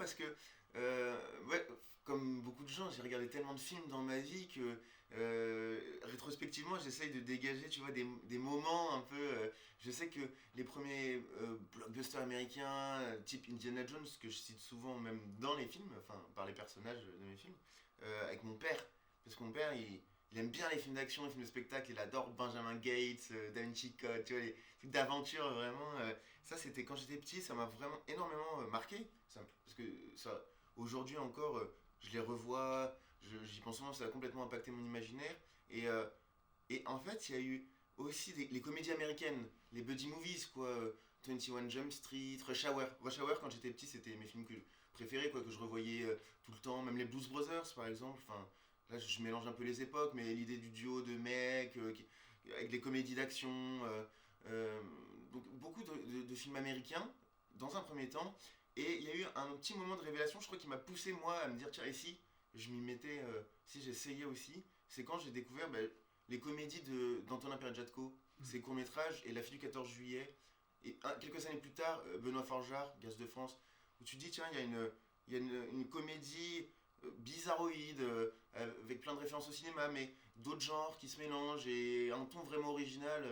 parce que, ouais, comme beaucoup de gens, j'ai regardé tellement de films dans ma vie que rétrospectivement, j'essaye de dégager, tu vois, des moments un peu. Je sais que les premiers blockbusters américains, type Indiana Jones, que je cite souvent même dans les films, enfin par les personnages de mes films, avec mon père, parce que mon père, il aime bien les films d'action, les films de spectacle, il adore Benjamin Gates, Da Vinci Code, tu vois, les trucs d'aventure vraiment. Ça, c'était quand j'étais petit, ça m'a vraiment énormément marqué. Parce que ça, aujourd'hui encore, je les revois, j'y pense souvent, ça a complètement impacté mon imaginaire. Et, euh, et en fait, il y a eu aussi les comédies américaines, les buddy movies, quoi. 21 Jump Street, Rush Hour. Rush Hour, quand j'étais petit, c'était mes films préférés, quoi, que je revoyais tout le temps. Même les Blues Brothers, par exemple. Enfin, là, je mélange un peu les époques, mais l'idée du duo de mecs, avec des comédies d'action. Euh, donc, beaucoup de films américains, dans un premier temps. Et il y a eu un petit moment de révélation, je crois, qui m'a poussé, moi, à me dire, tiens, ici, je m'y mettais, si j'essayais aussi. C'est quand j'ai découvert les comédies d'Antonin Perjatko, ses courts-métrages et La fille du 14 juillet. Et quelques années plus tard, Benoît Forjard, Gaz de France, où tu te dis, tiens, il y a une comédie bizarroïde, avec plein de références au cinéma, mais d'autres genres qui se mélangent et un ton vraiment original.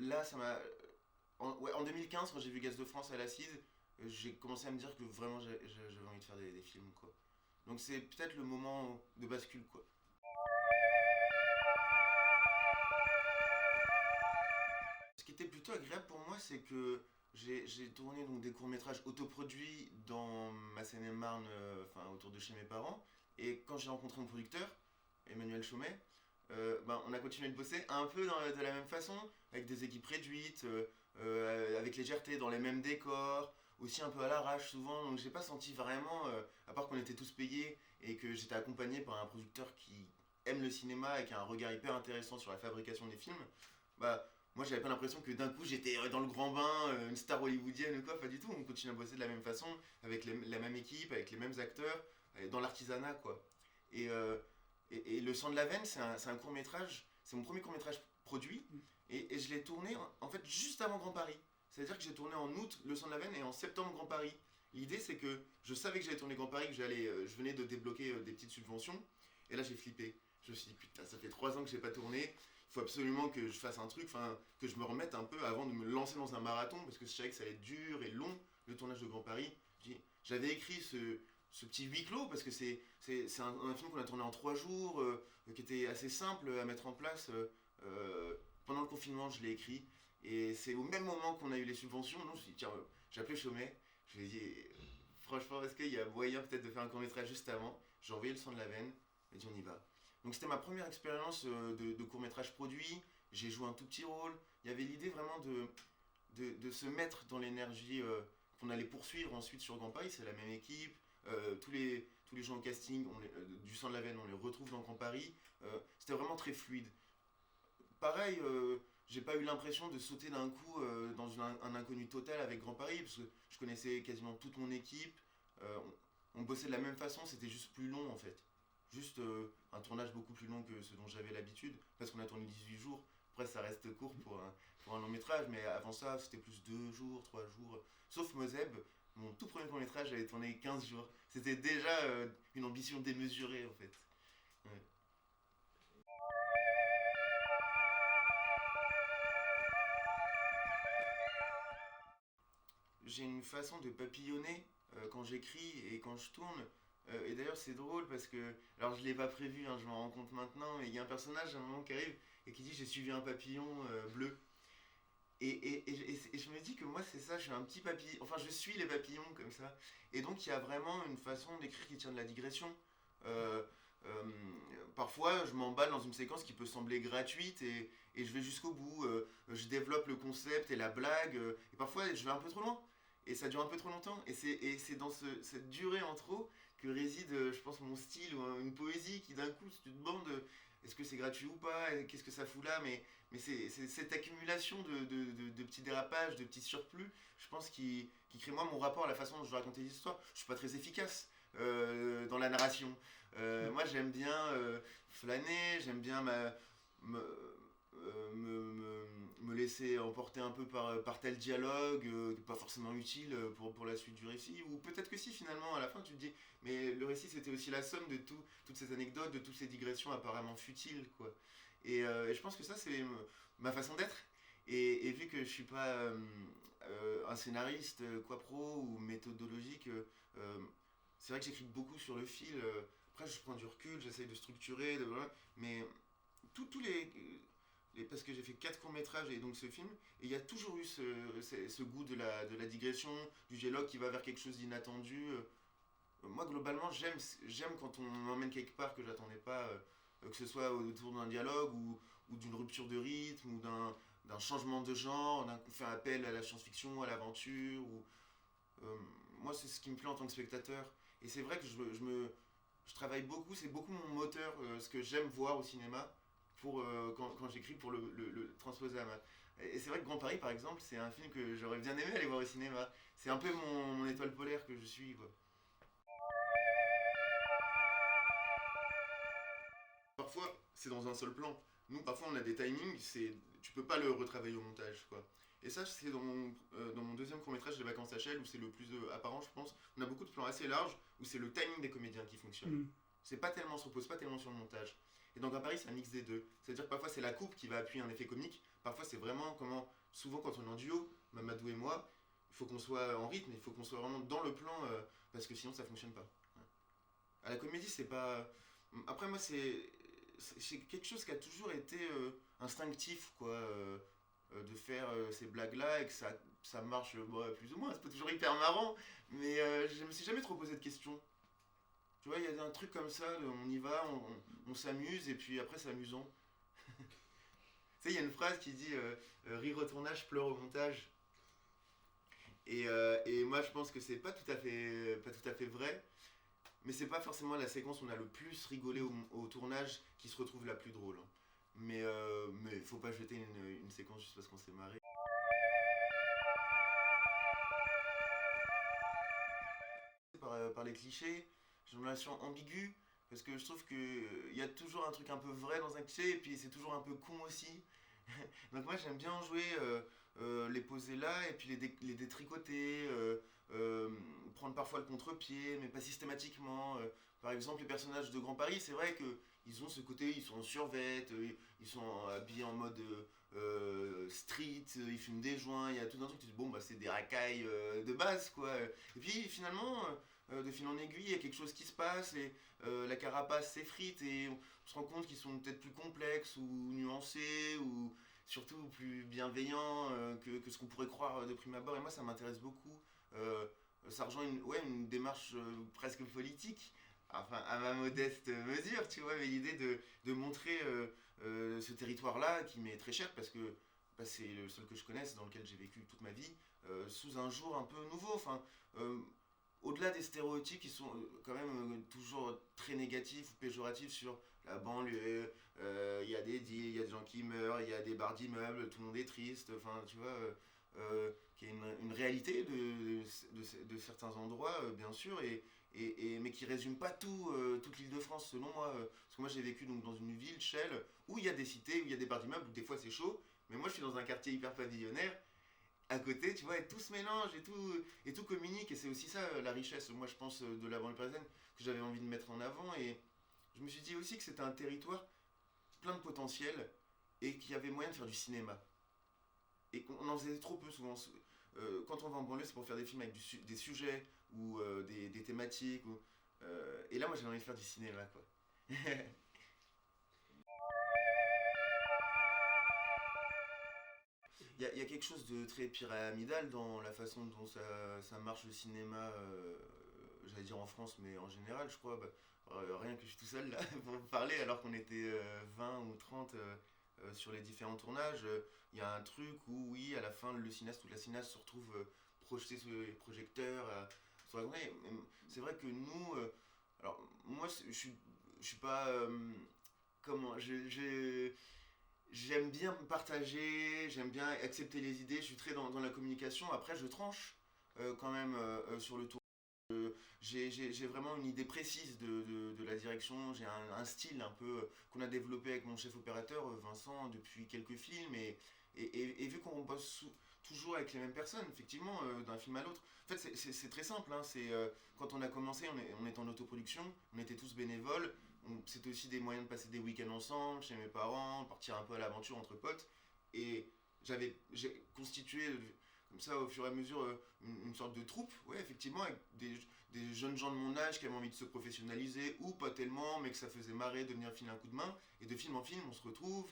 Là, ça m'a. Ouais, en 2015, quand j'ai vu Gaz de France à l'Assise, j'ai commencé à me dire que vraiment j'avais envie de faire des films, quoi. Donc c'est peut-être le moment de bascule, quoi. Ce qui était plutôt agréable pour moi, c'est que j'ai tourné donc des courts-métrages autoproduits dans ma Seine-et-Marne, enfin autour de chez mes parents. Et quand j'ai rencontré mon producteur, Emmanuel Chaumet, ben, on a continué de bosser un peu de la même façon, avec des équipes réduites, avec légèreté, dans les mêmes décors, aussi un peu à l'arrache souvent. Donc j'ai pas senti vraiment, à part qu'on était tous payés et que j'étais accompagné par un producteur qui aime le cinéma et qui a un regard hyper intéressant sur la fabrication des films, bah moi j'avais pas l'impression que d'un coup j'étais dans le grand bain, une star hollywoodienne ou quoi, pas du tout. On continue à bosser de la même façon, avec la même équipe, avec les mêmes acteurs, dans l'artisanat quoi. Et, et Le sang de la veine, c'est un court métrage, c'est mon premier court métrage produit, et je l'ai tourné en fait juste avant Grand Paris. C'est-à-dire que j'ai tourné en août Le sang de la veine et en septembre Grand Paris. L'idée c'est que je savais que j'allais tourner Grand Paris, que je venais de débloquer des petites subventions, et là j'ai flippé. Je me suis dit putain, ça fait 3 ans que j'ai pas tourné, il faut absolument que je fasse un truc, enfin que je me remette un peu avant de me lancer dans un marathon, parce que je savais que ça allait être dur et long, le tournage de Grand Paris. J'avais écrit ce petit huis clos, parce que c'est un film qu'on a tourné en 3 jours, qui était assez simple à mettre en place. Pendant le confinement, je l'ai écrit. Et c'est au même moment qu'on a eu les subventions. Non, je me suis dit, tiens, j'ai appelé Chaumet. Je lui ai dit, franchement, est-ce qu'il y a moyen peut-être de faire un court-métrage juste avant? J'ai envoyé le sang de la veine. Il m'a dit, on y va. Donc c'était ma première expérience de court-métrage produit. J'ai joué un tout petit rôle. Il y avait l'idée vraiment de se mettre dans l'énergie qu'on allait poursuivre ensuite sur Grand Paris. C'est la même équipe. Tous les gens au casting du sang de la veine, on les retrouve dans Grand Paris. C'était vraiment très fluide. Pareil, j'ai pas eu l'impression de sauter d'un coup dans un inconnu total avec Grand Paris, parce que je connaissais quasiment toute mon équipe. On bossait de la même façon, c'était juste plus long en fait. Juste un tournage beaucoup plus long que ce dont j'avais l'habitude, parce qu'on a tourné 18 jours. Après, ça reste court pour un long métrage, mais avant ça, c'était plus 2 jours, 3 jours. Sauf Moseb, mon tout premier court métrage, j'avais tourné 15 jours. C'était déjà une ambition démesurée en fait. Ouais. J'ai une façon de papillonner quand j'écris et quand je tourne. Et d'ailleurs, c'est drôle parce que. Alors, je ne l'ai pas prévu, hein, je m'en rends compte maintenant, mais il y a un personnage à un moment qui arrive et qui dit j'ai suivi un papillon bleu. Et je me dis que moi, c'est ça, je suis un petit papillon. Enfin, je suis les papillons comme ça. Et donc, il y a vraiment une façon d'écrire qui tient de la digression. Euh, euh, Parfois, je m'emballe dans une séquence qui peut sembler gratuite et je vais jusqu'au bout. Je développe le concept et la blague. Et parfois, je vais un peu trop loin. Et ça dure un peu trop longtemps. Et c'est dans cette durée en trop que réside, je pense, mon style ou une poésie qui, d'un coup, tu te demandes est-ce que c'est gratuit ou pas, qu'est-ce que ça fout là, mais c'est cette accumulation de petits dérapages, de petits surplus, je pense, qui crée moi mon rapport à la façon dont je vais raconter les histoires. Je suis pas très efficace dans la narration. Moi, j'aime bien flâner, j'aime bien me, me laisser emporter un peu par tel dialogue, pas forcément utile pour la suite du récit, ou peut-être que si finalement à la fin tu te dis, mais le récit c'était aussi la somme de toutes ces anecdotes, de toutes ces digressions apparemment futiles, quoi. Et je pense que ça c'est ma façon d'être, et vu que je suis pas un scénariste quoi pro ou méthodologique, c'est vrai que j'écris beaucoup sur le fil, après je prends du recul, j'essaye de structurer, voilà, mais tous parce que j'ai fait 4 courts-métrages et donc ce film, et il y a toujours eu ce goût de la digression, du dialogue qui va vers quelque chose d'inattendu. Moi, globalement, j'aime quand on m'emmène quelque part que j'attendais pas, que ce soit autour d'un dialogue ou d'une rupture de rythme ou d'un changement de genre, qu'on fait appel à la science-fiction, à l'aventure. Euh, Moi, c'est ce qui me plaît en tant que spectateur. Et c'est vrai que je travaille beaucoup, c'est beaucoup mon moteur, ce que j'aime voir au cinéma quand j'écris pour le transposer à ma. Et c'est vrai que Grand Paris, par exemple, c'est un film que j'aurais bien aimé aller voir au cinéma. C'est un peu mon étoile polaire que je suis, quoi. Parfois, c'est dans un seul plan. Nous, parfois, on a des timings, tu peux pas le retravailler au montage, quoi. Et ça, c'est dans mon deuxième court-métrage, Les Vacances à Chelles, où c'est le plus apparent, je pense. On a beaucoup de plans assez larges, où c'est le timing des comédiens qui fonctionne. Mm. C'est pas tellement, on se repose pas tellement sur le montage. Et donc à Paris, c'est un mix des deux. C'est-à-dire que parfois, c'est la coupe qui va appuyer un effet comique. Parfois, c'est vraiment comment, souvent quand on est en duo, Mamadou et moi, il faut qu'on soit en rythme, il faut qu'on soit vraiment dans le plan, parce que sinon, ça fonctionne pas. Ouais. À la comédie, c'est pas. Après, moi, c'est quelque chose qui a toujours été instinctif, quoi, de faire ces blagues-là et que ça marche bon, plus ou moins. C'est pas toujours hyper marrant, mais je me suis jamais trop posé de questions. Tu vois, il y a un truc comme ça, on y va, on s'amuse et puis après, c'est amusant. Tu sais, il y a une phrase qui dit rire au tournage, pleure au montage. Et moi, je pense que c'est pas tout à fait vrai. Mais c'est pas forcément la séquence où on a le plus rigolé au tournage qui se retrouve la plus drôle, hein. Mais faut pas jeter une séquence juste parce qu'on s'est marré. Par les clichés, j'ai une relation ambiguë, parce que je trouve qu'il y a toujours un truc un peu vrai dans un cliché, et puis c'est toujours un peu con aussi. Donc moi j'aime bien jouer, les poser là, et puis les détricoter, euh, prendre parfois le contre-pied, mais pas systématiquement. Par exemple, les personnages de Grand Paris, c'est vrai que ils ont ce côté, ils sont en survêt, ils sont habillés en mode street, ils fument des joints, il y a tout un truc, tu te dis bon bah c'est des racailles de base quoi. Et puis finalement, de fil en aiguille, il y a quelque chose qui se passe et la carapace s'effrite et on se rend compte qu'ils sont peut-être plus complexes ou nuancés ou surtout plus bienveillants que ce qu'on pourrait croire de prime abord. Et moi ça m'intéresse beaucoup. Euh, Ça rejoint ouais, une démarche presque politique, enfin à ma modeste mesure, tu vois, mais l'idée de montrer ce territoire-là qui m'est très cher parce que bah, c'est le seul que je connaisse, dans lequel j'ai vécu toute ma vie, sous un jour un peu nouveau. Enfin, euh, au-delà des stéréotypes qui sont quand même toujours très négatifs ou péjoratifs sur la banlieue, il y a des deals, il y a des gens qui meurent, il y a des barres d'immeubles, tout le monde est triste, enfin tu vois, qui est une réalité de certains endroits, bien sûr, mais qui résume pas toute l'île de France selon moi. Parce que moi j'ai vécu donc, dans une ville, Chelles, où il y a des cités, où il y a des barres d'immeubles, où des fois c'est chaud, mais moi je suis dans un quartier hyper pavillonnaire à côté, tu vois, et tout se mélange et tout communique, et c'est aussi ça la richesse, moi je pense, de la banlieue parisienne, que j'avais envie de mettre en avant, et je me suis dit aussi que c'était un territoire plein de potentiel, et qu'il y avait moyen de faire du cinéma. Et qu'on en faisait trop peu souvent. Quand on va en banlieue, c'est pour faire des films avec des sujets ou des thématiques. Et là, moi j'ai envie de faire du cinéma, quoi. Il y a quelque chose de très pyramidal dans la façon dont ça marche le cinéma, j'allais dire en France, mais en général, je crois. Bah, rien que je suis tout seul là pour vous parler, alors qu'on était 20 ou 30 sur les différents tournages. Il y a un truc où, oui, à la fin, le cinéaste ou la cinéaste se retrouve projeté sur les projecteurs. Sur la journée. C'est vrai que nous. Alors, moi, je suis pas. Comment J'aime bien partager, j'aime bien accepter les idées, je suis très dans la communication. Après, je tranche quand même sur le tour. J'ai vraiment une idée précise de la direction, j'ai un style un peu qu'on a développé avec mon chef opérateur Vincent depuis quelques films et vu qu'on bosse toujours avec les mêmes personnes, effectivement, d'un film à l'autre. En fait, c'est très simple, hein, quand on a commencé, on est en autoproduction, on était tous bénévoles, c'était aussi des moyens de passer des week-ends ensemble, chez mes parents, partir un peu à l'aventure entre potes, et j'ai constitué comme ça au fur et à mesure une sorte de troupe, ouais, effectivement, avec des jeunes gens de mon âge qui avaient envie de se professionnaliser, ou pas tellement, mais que ça faisait marrer de venir filer un coup de main, et de film en film, on se retrouve,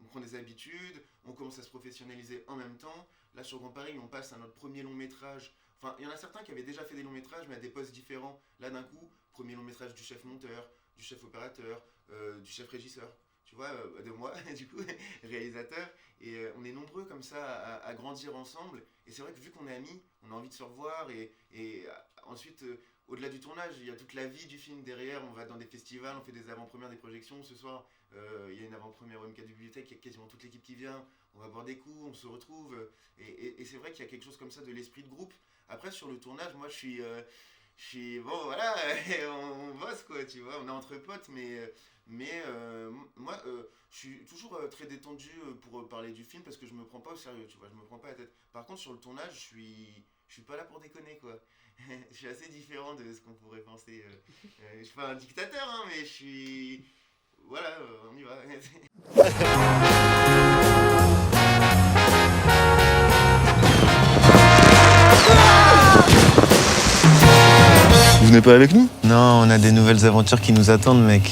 on prend des habitudes, on commence à se professionnaliser en même temps. Là, sur Grand Paris, on passe à notre premier long métrage. Enfin, il y en a certains qui avaient déjà fait des longs métrages, mais à des postes différents. Là, d'un coup, premier long métrage du chef monteur, du chef opérateur, du chef régisseur. Tu vois, de moi, du coup, réalisateur. Et on est nombreux comme ça à grandir ensemble. Et c'est vrai que vu qu'on est amis, on a envie de se revoir. Et ensuite, au-delà du tournage, il y a toute la vie du film derrière. On va dans des festivals, on fait des avant-premières, des projections. Ce soir, il y a une avant-première au MK de Bibliothèque, il y a quasiment toute l'équipe qui vient. On va boire des coups, on se retrouve. Et c'est vrai qu'il y a quelque chose comme ça de l'esprit de groupe. Après, sur le tournage, moi, je suis bon, voilà, on bosse, quoi, tu vois. On est entre potes, moi, je suis toujours très détendu pour parler du film parce que je me prends pas au sérieux, tu vois. Je me prends pas la tête. Par contre, sur le tournage, je suis pas là pour déconner, quoi. Je suis assez différent de ce qu'on pourrait penser. Je suis pas un dictateur, hein, mais je suis. Voilà, on y va. Vous venez pas avec nous? Non, on a des nouvelles aventures qui nous attendent, mec.